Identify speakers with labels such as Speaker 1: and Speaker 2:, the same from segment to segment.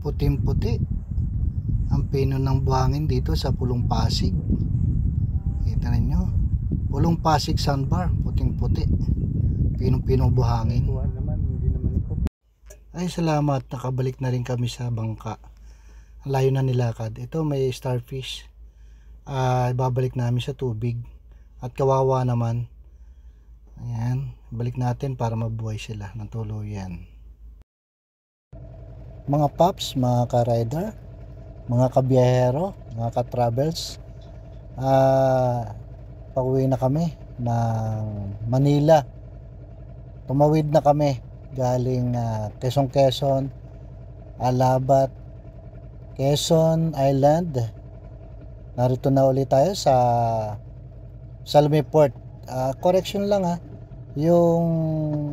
Speaker 1: puting-puti ang pino ng buhangin dito sa Pulong Pasig. Kita ninyo, Pulong Pasig Sandbar, puting-puti, pinong-pinong buhangin. Ay, salamat, nakabalik na rin kami sa bangka. Ang layo na nilakad. Ito may starfish, ibabalik namin sa tubig. At kawawa naman, ayan, balik natin para mabuhay sila ng tuluyan. Mga paps, mga ka-rider, mga kabiyahero, mga ka-travels, pauwi na kami ng Manila. Tumawid na kami galing Quezon, Alabat, Quezon Island. Narito na ulit tayo sa Salome Port. Correction lang yung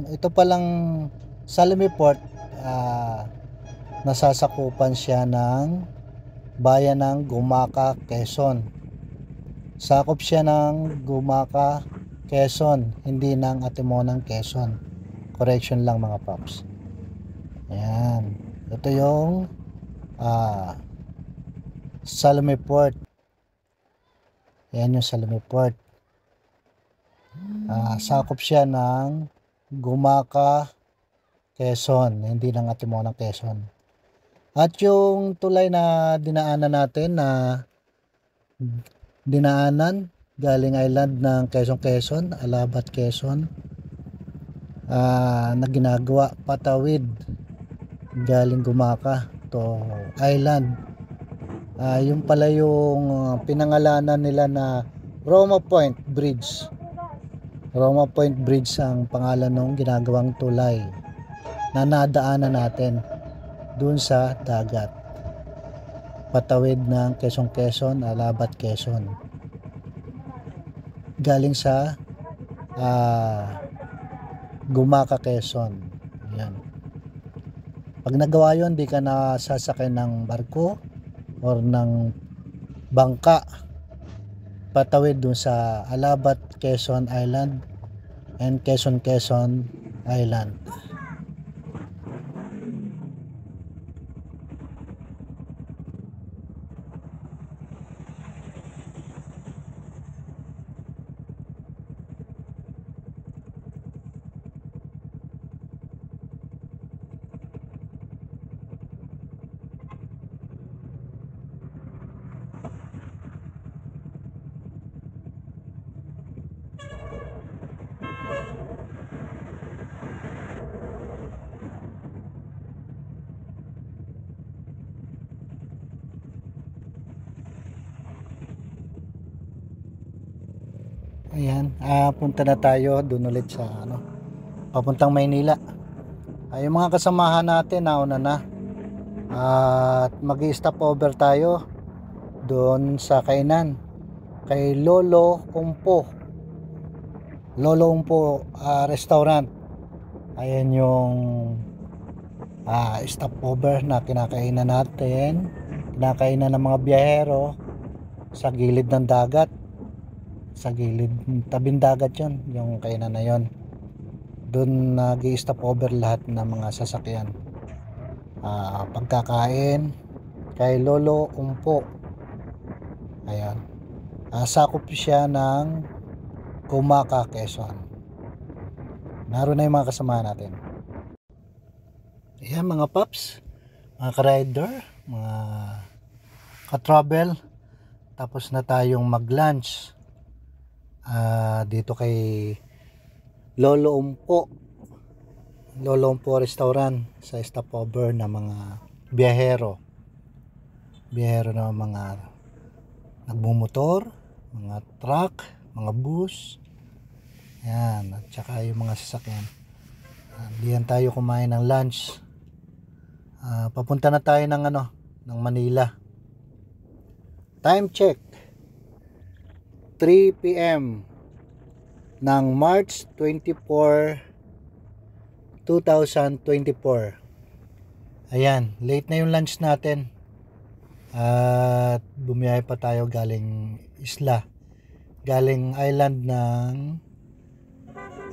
Speaker 1: ito palang Salome Port, nasasakupan siya ng bayan ng Gumaca, Quezon. Sakop siya ng Gumaca, Quezon, hindi ng Atimonang, Quezon. Correction lang mga paps. Ayan, ito yung Salome Port. Ayan yung Salome Port. Sakop siya ng Gumaca, Quezon, hindi ng Atimonang, Quezon. At yung tulay na dinaanan galing island ng Quezon, Alabat, Quezon, na ginagawa patawid galing Gumaca to island. Yung pala yung pinangalanan nila na Roma Point Bridge. Roma Point Bridge ang pangalan ng ginagawang tulay na nadaanan natin dun sa dagat, patawid ng Quezon, Alabat, Quezon, galing sa Gumaca, Quezon. Ayan. Pag nagawa yun, di ka na sasakay ng barko or ng bangka patawid dun sa Alabat, Quezon Island and Quezon Island. Ayan, punta na tayo doon ulit sa papuntang Maynila. Yung mga kasamahan natin nauna na, at mag-i-stop over tayo doon sa kainan kay Lolo Umpo Restaurant. Ayan yung stop over na kinakainan ng mga biyahero sa gilid ng dagat, sa gilid tabing dagat yon, yung kainan na yon. Doon nag-i-stop over lahat ng mga sasakyan. Pagkakain kay Lolo Umpo. Ayan, sakop siya ng Gumaca, Quezon. Naroon na yung mga kasama natin. Ayan mga paps, mga ka-rider, mga ka-travel, tapos na tayong mag-lunch dito kay Lolo Umpo Restaurant, sa stopover ng mga biyahero na mga nagmumotor, mga truck, mga bus. Ayan, at saka yung mga sasakyan. Diyan tayo kumain ng lunch. Papunta na tayo ng Manila. Time check, 3 PM ng March 24, 2024. Ayan, late na yung lunch natin. At bumiyahe pa tayo galing island ng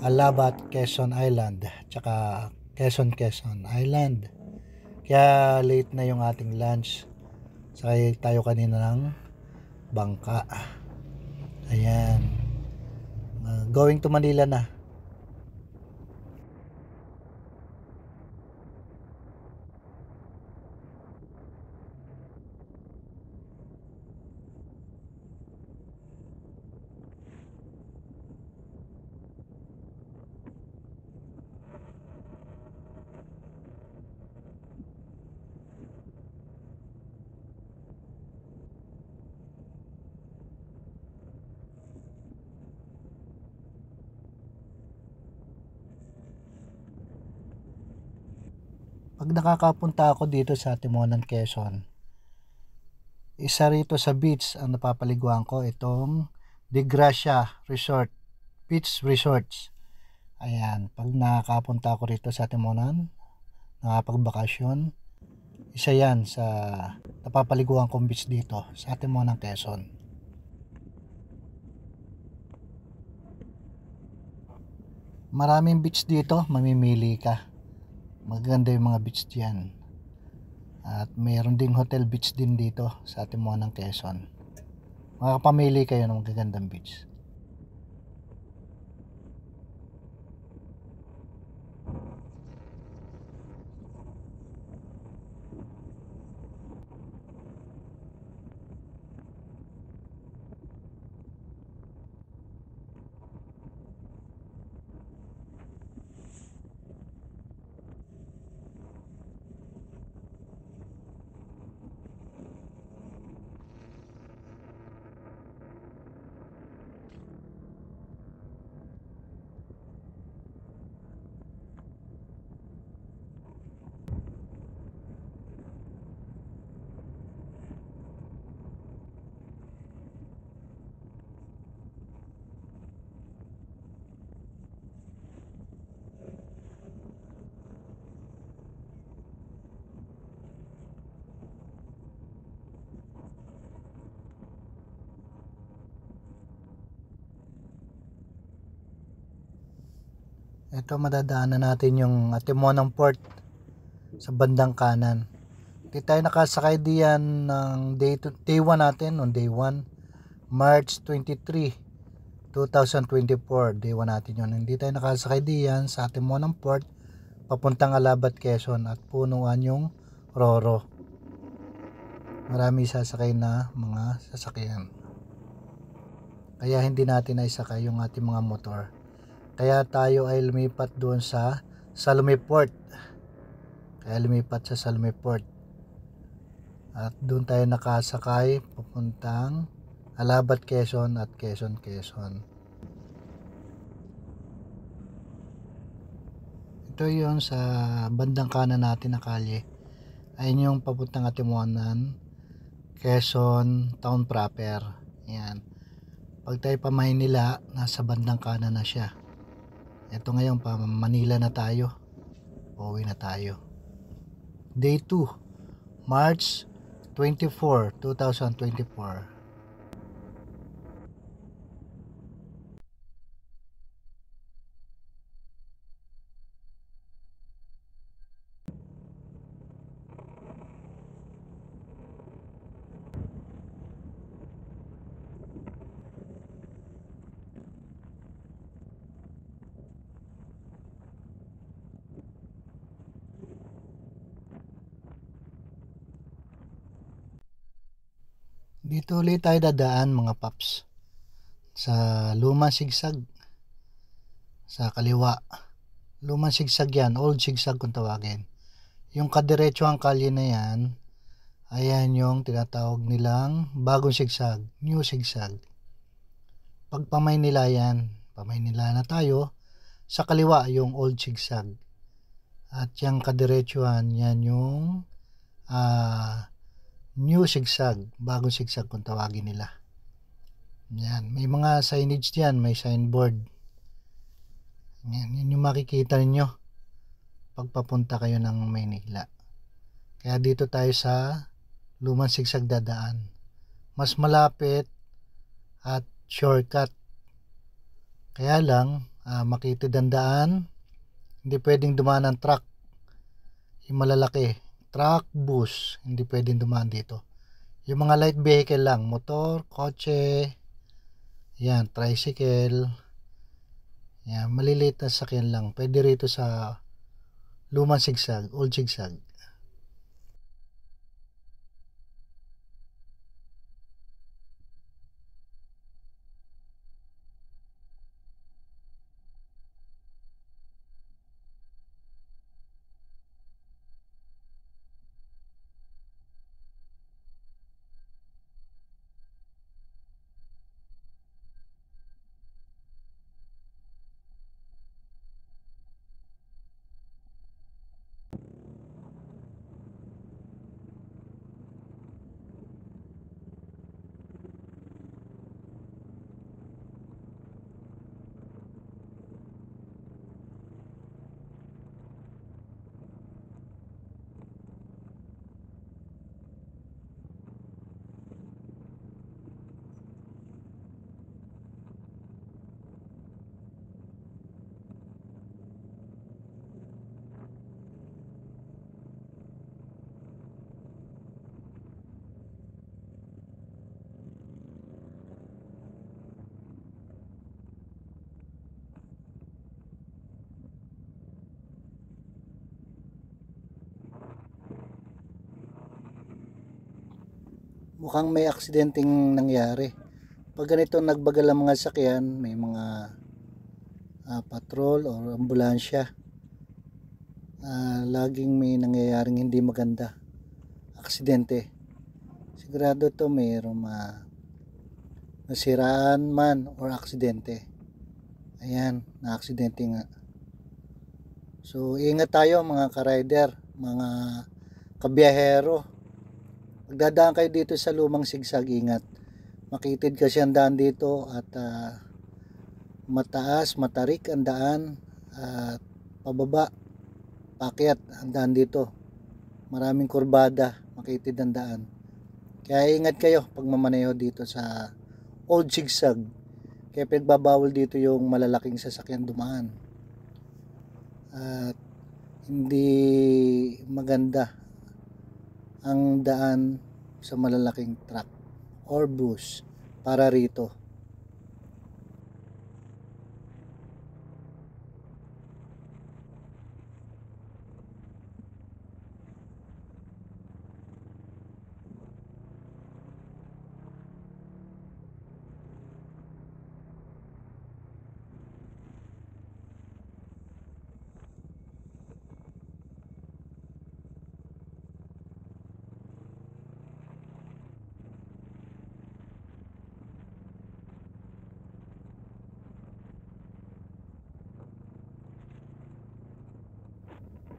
Speaker 1: Alabat, Quezon Island, tsaka Quezon Island. Kaya late na yung ating lunch. Sakay tayo kanina ng bangka. Ayan. Going to Manila na. Pag nakakapunta ako dito sa Timonan, Quezon, isa rito sa beach ang napapaliguan ko, itong De Gracia Resort, Beach Resorts. Ayan, pag nakakapunta ako rito sa Timonan, nakapagbakasyon, isa yan sa napapaliguan kong beach dito sa Timonan, Quezon. Maraming beach dito, mamimili ka. Maganda yung mga beach diyan. At mayroon ding hotel beach din dito sa Timonan, Quezon. Makakapamili kayo ng magagandang beach. Ito, madadaanan natin yung Timonan Port sa bandang kanan. Hindi tayo nakasakay diyan ng day 1 natin, on day 1, March 23, 2024. Day 1 natin yun. Hindi tayo nakasakay diyan sa Timonan Port papuntang Alabat, Quezon, at punuan yung Roro. Marami sasakay na mga sasakyan. Kaya hindi natin naisakay yung ating mga motor. Kaya tayo ay lumipat doon sa Salome Port. Kaya lumipat sa Salome Port. At doon tayo nakasakay papuntang Alabat, Quezon at Quezon. Ito yung sa bandang kanan natin na kalye. Ayun yung papuntang Timonan, Quezon Town proper. Yan. Pag tayo pa Maynila, nasa bandang kanan na siya. Ito ngayon pa Manila na tayo. Uuwi na tayo. Day 2, March 24, 2024. Dito ulit tayo dadaan mga paps. Sa Lumang Sigsag. Sa kaliwa. Lumang Sigsag yan. Old Sigsag kung tawagin. Yung kadiretso ang kalye na yan, ayan yung tinatawag nilang bagong sigsag. New Sigsag. Pag Pamaynila yan. Pamaynila na tayo. Sa kaliwa yung Old Sigsag. At yung kadiretsuhan yan yung New Sigsag, bagong sigsag kung tawagin nila. Yan, may mga signage diyan, may signboard. Yan yung makikita niyo pag papunta kayo ng Maynila. Kaya dito tayo sa Lumang Sigsag dadaan. Mas malapit at shortcut. Kaya lang, makitid ang daan. Hindi pwedeng dumaan ng truck. Yung malalaki, truck, bus, hindi pwedeng dumaan dito. Yung mga light vehicle lang, motor, kotse, yan, tricycle, yan, maliliit na sasakyan lang. Pwede rito sa lumang sigsag, old sigsag. Mukhang may aksidenteng nangyari. Pag ganito nagbagal ang mga sakyan, may mga patrol o ambulansya, laging may nangyayaring hindi maganda, aksidente. Sigurado to mayroong nasiraan man or aksidente. Ayan, na aksidente nga. So ingat tayo mga ka-rider, mga kabiyahero. Pagdadaan kayo dito sa lumang sigsag, ingat. Makitid kasi ang daan dito at mataas, matarik ang daan at pababa, paakyat ang daan dito. Maraming kurbada, makitid ang daan. Kaya ingat kayo pag mamaneho dito sa old sigsag. Kaya pinagbabawal dito yung malalaking sasakyan dumaan. At hindi maganda ang daan sa malalaking truck or bus para rito.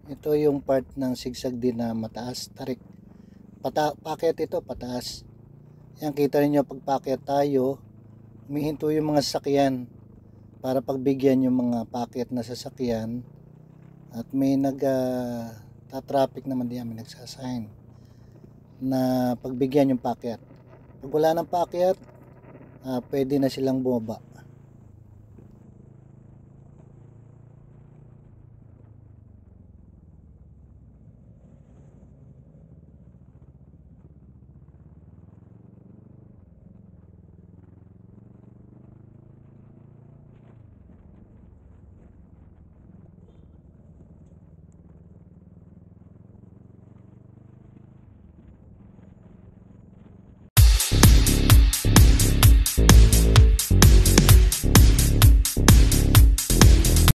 Speaker 1: Ito yung part ng sigsag din na mataas, tarik. Paakyat ito, pataas. Yan, kita niyo pag paakyat tayo, humihinto yung mga sasakyan para pagbigyan yung mga paakyat na sasakyan. At may tatraffic naman diyan, may nagsasign na pagbigyan yung paakyat. Pag wala ng paakyat, pwede na silang bumaba.